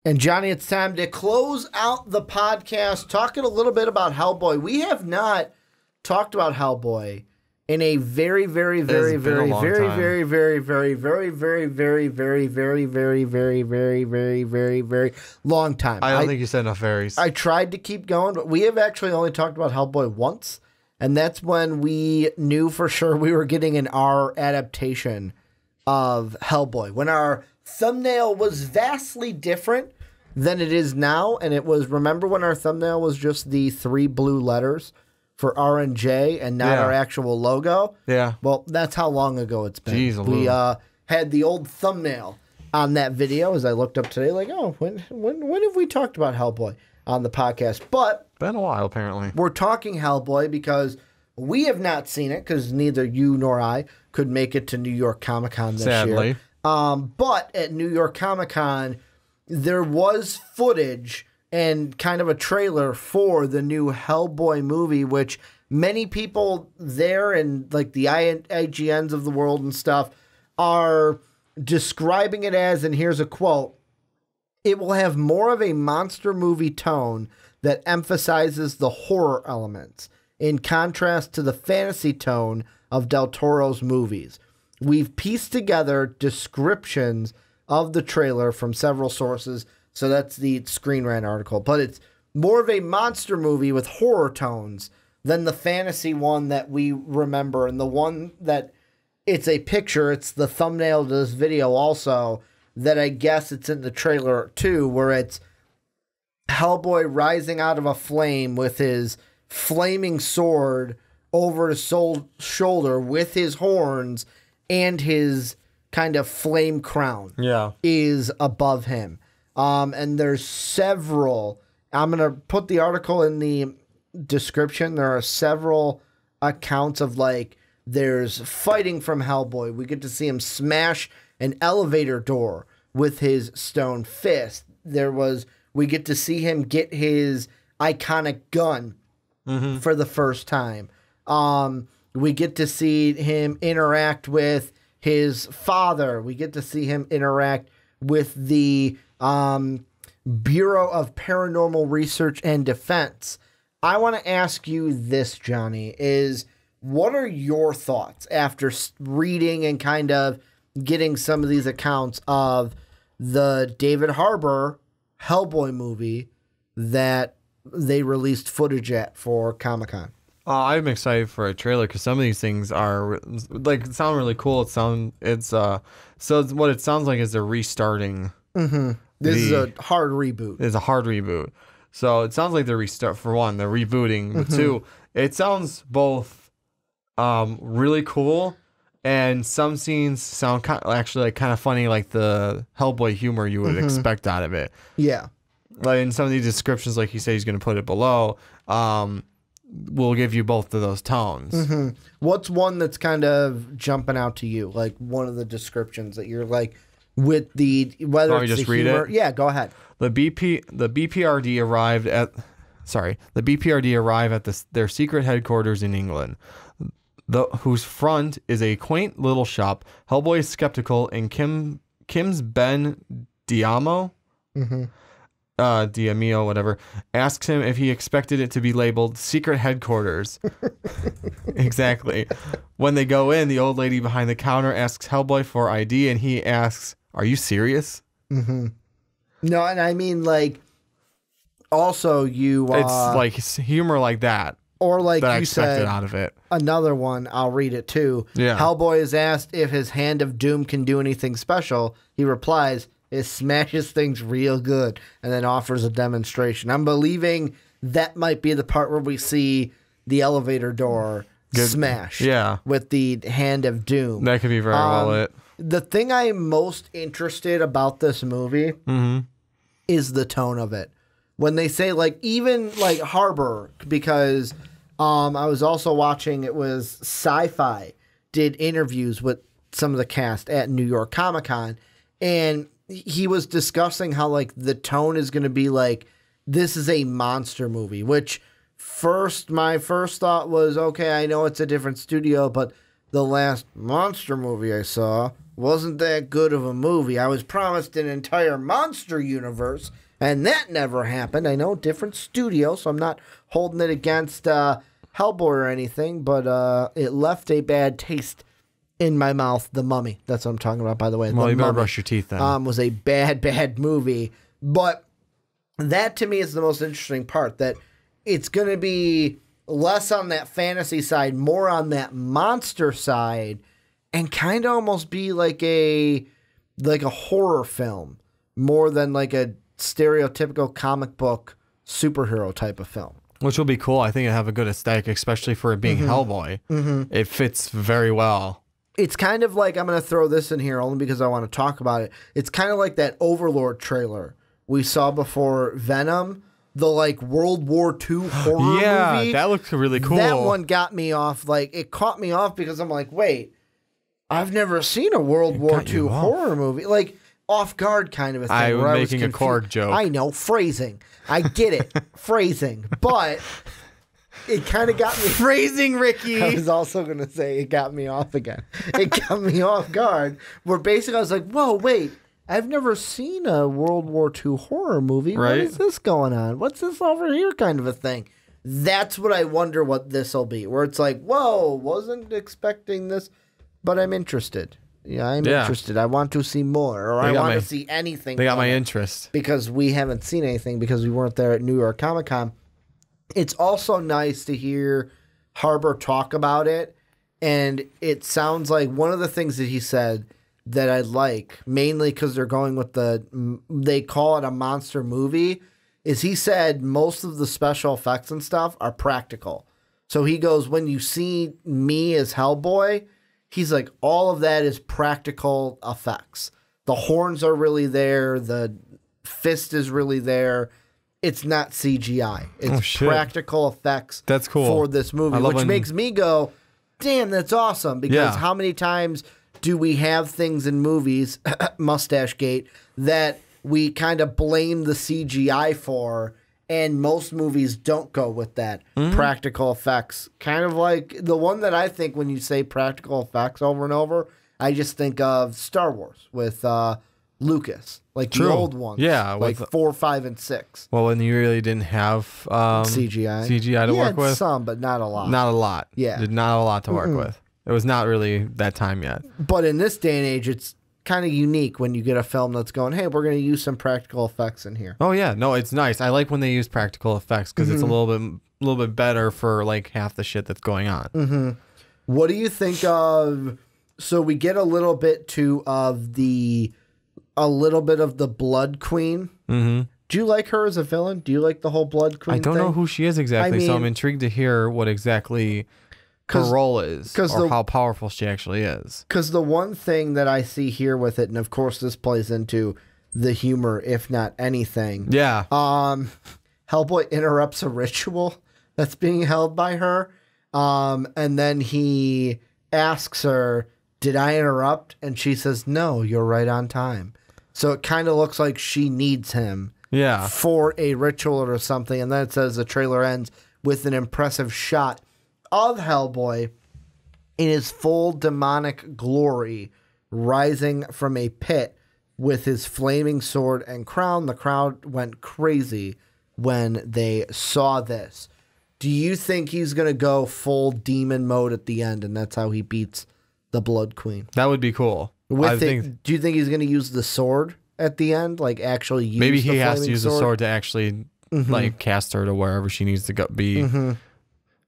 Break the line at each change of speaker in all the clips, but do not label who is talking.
And Johnny, it's time to close out the podcast talking a little bit about Hellboy. We have not talked about Hellboy in a very, very, very, very, very, very, very, very, very, very, very, very, very, very, very, very, very, very, very long time.
I don't think you said enough varies.
I tried to keep going, but we have actually only talked about Hellboy once, and that's when we knew for sure we were getting an R adaptation of Hellboy. When our thumbnail was vastly different than it is now, and it was, remember when our thumbnail was just the 3 blue letters for R and J and not our actual logo?
Yeah.
Well, that's how long ago it's been.
Jeez,
we had the old thumbnail on that video as I looked up today, like, oh, when have we talked about Hellboy on the podcast? But
been a while, apparently.
We're talking Hellboy because we have not seen it, because neither you nor I could make it to New York Comic Con this year. But at New York Comic Con, there was footage and kind of a trailer for the new Hellboy movie, which many people there and like the IGNs of the world and stuff are describing it as, and here's a quote, "It will have more of a monster movie tone that emphasizes the horror elements, in contrast to the fantasy tone of Del Toro's movies. We've pieced together descriptions of the trailer from several sources." So that's the Screen Rant article. But it's more of a monster movie with horror tones than the fantasy one that we remember. And the one that it's a picture, it's the thumbnail to this video also, that I guess it's in the trailer too, where it's Hellboy rising out of a flame with his flaming sword over his shoulder with his horns, and his kind of flame crown is above him. And there's several, I'm going to put the article in the description. There are several accounts of, like, there's fighting from Hellboy. We get to see him smash an elevator door with his stone fist. We get to see him get his iconic gun for the first time. We get to see him interact with his father. We get to see him interact with the Bureau of Paranormal Research and Defense. I want to ask you this, Johnny, is what are your thoughts after reading and kind of getting some of these accounts of the David Harbour Hellboy movie that they released footage at for Comic-Con?
I'm excited for a trailer because some of these things are like sound really cool. So what it sounds like is they're restarting.
This is a hard reboot.
It's a hard reboot. So it sounds like they're they're rebooting. But two, it sounds both really cool, and some scenes sound actually like kind of funny, like the Hellboy humor you would expect out of it.
Yeah.
Like in some of these descriptions, like he said, he's going to put it below. Will give you both of those tones.
What's one that's kind of jumping out to you? Like one of the descriptions that you're like, with the whether it's
just
the
read
humor.
it?
Yeah, go ahead.
The BPRD arrived at their secret headquarters in England, whose front is a quaint little shop. Hellboy is skeptical, and Kim's Ben Diamo. Diamio, whatever, asks him if he expected it to be labeled secret headquarters. Exactly. When they go in, the old lady behind the counter asks Hellboy for ID, and he asks, "Are you serious?"
No, and I mean, like, also
it's like humor like that.
Or like
that
you said,
out of it.
Another one, I'll read it too.
Yeah.
Hellboy is asked if his Hand of Doom can do anything special. He replies, "It smashes things real good," and then offers a demonstration. I'm believing that might be the part where we see the elevator door smash with the Hand of Doom.
That could be very well it.
The thing I'm most interested about this movie is the tone of it. When they say, like, even like Harbour, because I was also watching, it was Sci-Fi did interviews with some of the cast at New York Comic Con, and he was discussing how, like, the tone is going to be like, this is a monster movie, which my first thought was, okay, I know it's a different studio, but the last monster movie I saw wasn't that good of a movie. I was promised an entire monster universe, and that never happened. I know, different studio, so I'm not holding it against Hellboy or anything, but it left a bad taste in my mouth. The Mummy. That's what I'm talking about, by the way.
Well, you better
Mummy,
brush your teeth then.
was a bad movie. But that, to me, is the most interesting part, that it's going to be less on that fantasy side, more on that monster side, and kind of almost be like a horror film more than like a stereotypical comic book superhero type of film.
Which will be cool. I think it'll have a good aesthetic, especially for it being Hellboy. It fits very well.
It's kind of like, I'm going to throw this in here only because I want to talk about it. It's kind of like that Overlord trailer we saw before Venom, the like World War II horror movie.
Yeah, that looks really cool.
That one got me off. Like, it caught me off because I'm like, wait, I've never seen a World War II horror movie. Like, off guard kind of a thing.
I was making a Korg joke.
I know, phrasing. I get it, phrasing. But it kind of got me.
Phrasing, Ricky.
I was also going to say it got me off again. It got me off guard. Where basically I was like, whoa, wait. I've never seen a World War II horror movie. Right? What is this going on? What's this over here kind of a thing? That's what I wonder what this will be. Where it's like, whoa, wasn't expecting this, but I'm interested. Yeah, I'm interested. I want to see more, or I want to see anything.
They got my interest.
Because we haven't seen anything because we weren't there at New York Comic Con. It's also nice to hear Harbor talk about it, and it sounds like one of the things that he said that I like, mainly because they're going with they call it a monster movie, is he said most of the special effects and stuff are practical. So he goes, when you see me as Hellboy, he's like, all of that is practical effects. The horns are really there. The fist is really there. It's not CGI. It's practical effects.
That's cool.
For this movie, which makes me go, damn, that's awesome. Because how many times do we have things in movies, Mustache Gate, that we kind of blame the CGI for, and most movies don't go with that practical effects. Kind of like the one that I think when you say practical effects over and over, I just think of Star Wars with Lucas, like the old ones.
Yeah.
Like 4, 5, and 6.
Well, when you really didn't have CGI to work with?
Some, but not a lot.
Not a lot.
Yeah.
Not a lot to work with. It was not really that time yet.
But in this day and age, it's kind of unique when you get a film that's going, hey, we're going to use some practical effects in here.
Oh, yeah. No, it's nice. I like when they use practical effects because it's a little bit better for like half the shit that's going on.
What do you think of... So we get a little bit of the Blood Queen. Do you like her as a villain? Do you like the whole Blood Queen
I don't know who she is exactly, so I'm intrigued to hear what exactly her role is, or how powerful she actually is. Because
the one thing that I see here with it, and of course this plays into the humor, if not anything.
Yeah.
Hellboy interrupts a ritual that's being held by her, and then he asks her, did I interrupt? And she says, no, you're right on time. So it kind of looks like she needs him for a ritual or something. And then it says the trailer ends with an impressive shot of Hellboy in his full demonic glory, rising from a pit with his flaming sword and crown. The crowd went crazy when they saw this. Do you think he's going to go full demon mode at the end, and that's how he beats the Blood Queen?
That would be cool.
Do you think he's going to use the sword at the end? Like, actually use
Maybe he has to use the sword to actually like cast her to wherever she needs to be.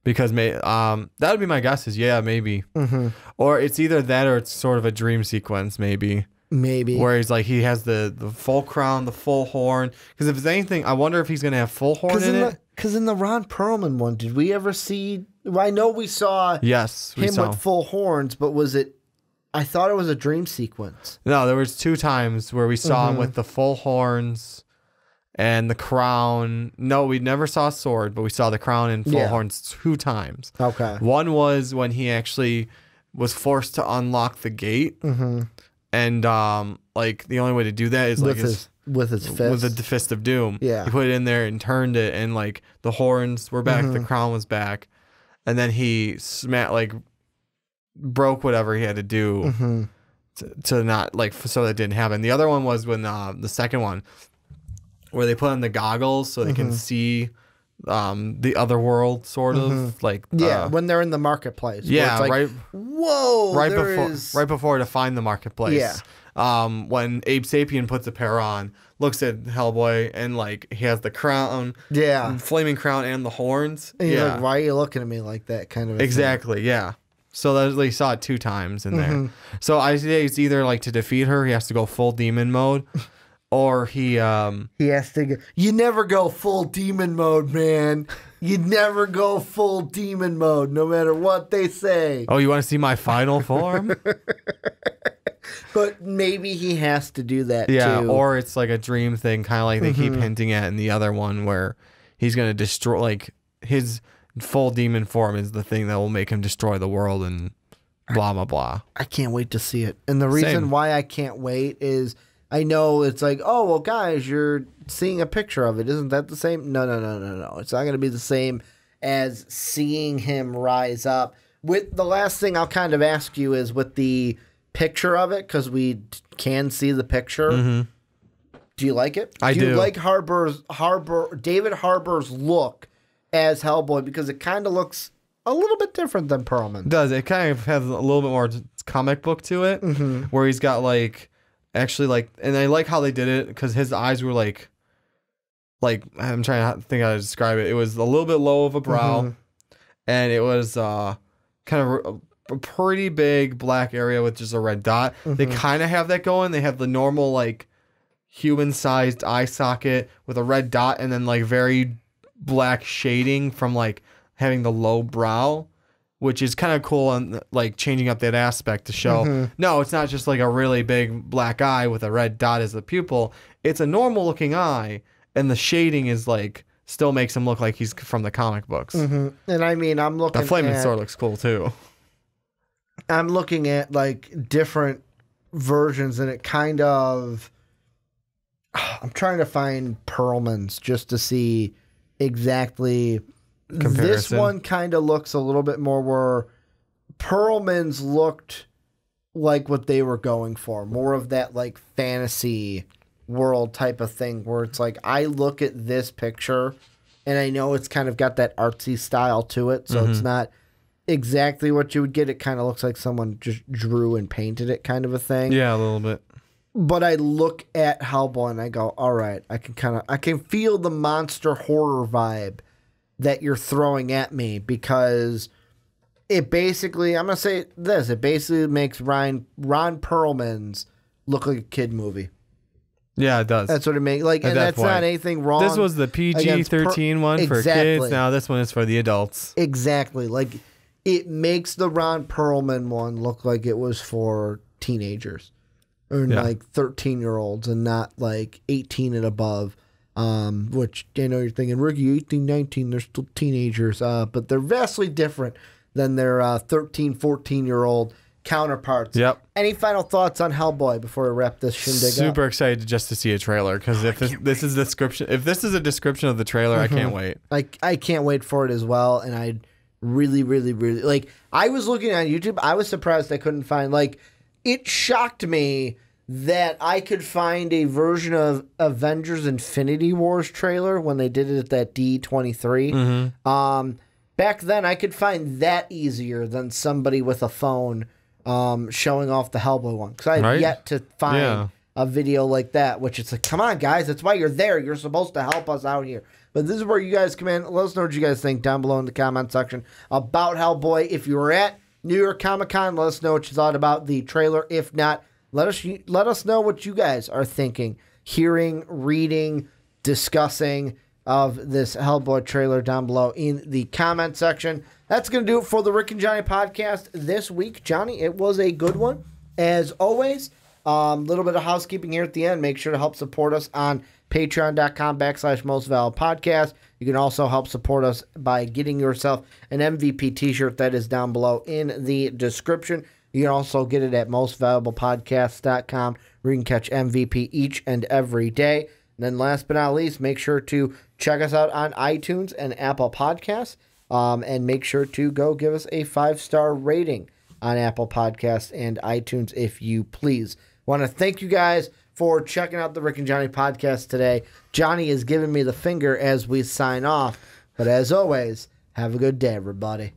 Because that would be my guess is, maybe. Or it's either that or it's sort of a dream sequence, maybe. Where he's like, he has the full crown, the full horn. Because if it's anything, I wonder if he's going to have full horn in it.
Because in the Ron Perlman one, did we ever see... I know we saw him with full horns, but was it... I thought it was a dream sequence.
No, there was 2 times where we saw him with the full horns and the crown. No, we never saw a sword, but we saw the crown and full horns 2 times.
Okay.
One was when he actually was forced to unlock the gate. And like the only way to do that is like
with his fist.
With the fist of doom.
Yeah.
He put it in there and turned it, and like the horns were back, the crown was back. And then he broke whatever he had to do to not like so that didn't happen. The other one was when the second one where they put on the goggles so they can see the other world sort of like
when they're in the marketplace.
Yeah, like,
right. Whoa!
Right before to find the marketplace.
Yeah.
When Abe Sapien puts a pair on, looks at Hellboy and like he has the crown, flaming crown and the horns.
And you're like, why are you looking at me like that? Kind of
exactly.
Thing.
Yeah. So they saw it 2 times in there. So I say it's either like to defeat her, he has to go full demon mode. Or he
has to go. You never go full demon mode, man. You never go full demon mode, no matter what they say.
Oh, you want to see my final form?
But maybe he has to do that
too. Or it's like a dream thing, kind of like they keep hinting at in the other one where he's going to destroy, like his full demon form is the thing that will make him destroy the world and blah, blah, blah.
I can't wait to see it. And the reason why I can't wait is... I know it's like, oh, well, guys, you're seeing a picture of it. Isn't that the same? No. It's not going to be the same as seeing him rise up. With the last thing I'll kind of ask you is with the picture of it, because we can see the picture. Do you like it?
I do.
Do you like David Harbour's look as Hellboy? Because it kind of looks a little bit different than Perlman.
It does. It kind of has a little bit more comic book to it, where he's got like... Actually, like, and I like how they did it because his eyes were like I'm trying to think how to describe it. It was a little bit low of a brow, and it was kind of a pretty big black area with just a red dot. They kind of have that going. They have the normal like human-sized eye socket with a red dot, and then like very black shading from like having the low brow, which is kind of cool and like changing up that aspect to show, no, it's not just like a really big black eye with a red dot as the pupil. It's a normal looking eye, and the shading is like still makes him look like he's from the comic books.
And I mean, I'm looking
the flaming sword looks cool too.
I'm looking at like different versions, and it kind of, I'm trying to find Perlman's just to see exactly.
Comparison.
This one kind of looks a little bit more where Perlman's looked like what they were going for. More of that like fantasy world type of thing where it's like I look at this picture and I know it's kind of got that artsy style to it. So it's not exactly what you would get. It kind of looks like someone just drew and painted it kind of a thing.
Yeah, a little bit.
But I look at Hellboy and I go, all right, I can feel the monster horror vibe that you're throwing at me because it basically, I'm going to say this, it basically makes Ron Perlman's look like a kid movie.
Yeah, it does.
That's what it makes. Like, and that's not anything wrong.
This was the PG-13 one for kids. Now this one is for the adults.
Exactly. Like, it makes the Ron Perlman one look like it was for teenagers or like 13-year-olds and not like 18 and above. Which I know you're thinking, Ricky, 18, 19, they're still teenagers, but they're vastly different than their 13, 14-year-old counterparts.
Yep.
Any final thoughts on Hellboy before we wrap this shindig up?
Super excited just to see a trailer because if this is a description of the trailer, I can't wait.
I can't wait for it as well, and I really, really, really like. I was looking on YouTube. I was surprised I couldn't find like. It shocked me that I could find a version of Avengers Infinity Wars trailer when they did it at that D23. Back then, I could find that easier than somebody with a phone showing off the Hellboy one. Because I had yet to find a video like that, which it's like, come on, guys, that's why you're there. You're supposed to help us out here. But this is where you guys come in. Let us know what you guys think down below in the comment section about Hellboy. If you were at New York Comic Con, let us know what you thought about the trailer. If not, let us know what you guys are thinking, hearing, reading, discussing of this Hellboy trailer down below in the comment section. That's going to do it for the Rick and Johnny podcast this week. Johnny, it was a good one. As always, a little bit of housekeeping here at the end. Make sure to help support us on patreon.com/mostvaledpodcast. You can also help support us by getting yourself an MVP t-shirt that is down below in the description. You can also get it at mostvaluablepodcast.com where you can catch MVP each and every day. And then last but not least, make sure to check us out on iTunes and Apple Podcasts. And make sure to go give us a 5-star rating on Apple Podcasts and iTunes, if you please. Want to thank you guys for checking out the Rick and Johnny podcast today. Johnny is giving me the finger as we sign off. But as always, have a good day, everybody.